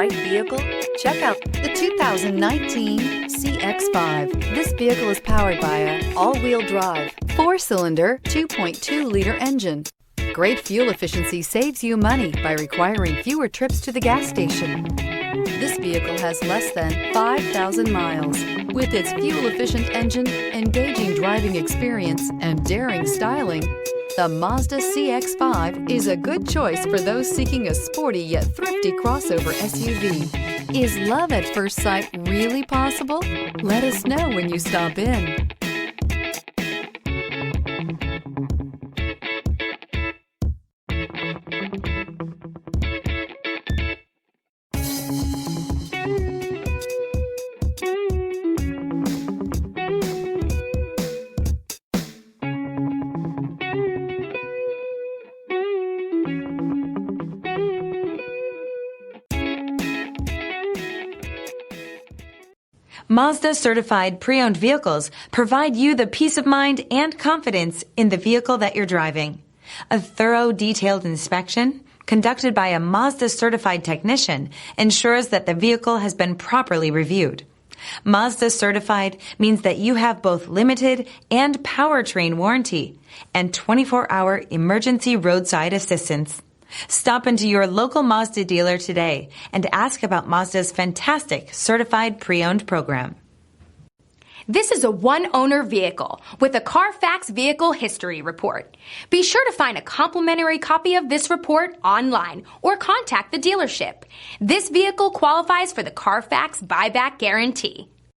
right vehicle? Check out the 2019 CX-5. This vehicle is powered by a all-wheel drive, 4-cylinder, 2.2-liter engine. Great fuel efficiency saves you money by requiring fewer trips to the gas station. This vehicle has less than 5,000 miles. With its fuel-efficient engine, engaging driving experience, and daring styling, the Mazda CX-5 is a good choice for those seeking a sporty yet thrifty crossover SUV. Is love at first sight really possible? Let us know when you stop in. Mazda certified pre-owned vehicles provide you the peace of mind and confidence in the vehicle that you're driving. A thorough, detailed inspection conducted by a Mazda certified technician ensures that the vehicle has been properly reviewed. Mazda certified means that you have both limited and powertrain warranty and 24-hour emergency roadside assistance. Stop into your local Mazda dealer today and ask about Mazda's fantastic certified pre-owned program. This is a one-owner vehicle with a Carfax Vehicle History Report. Be sure to find a complimentary copy of this report online or contact the dealership. This vehicle qualifies for the Carfax Buyback Guarantee.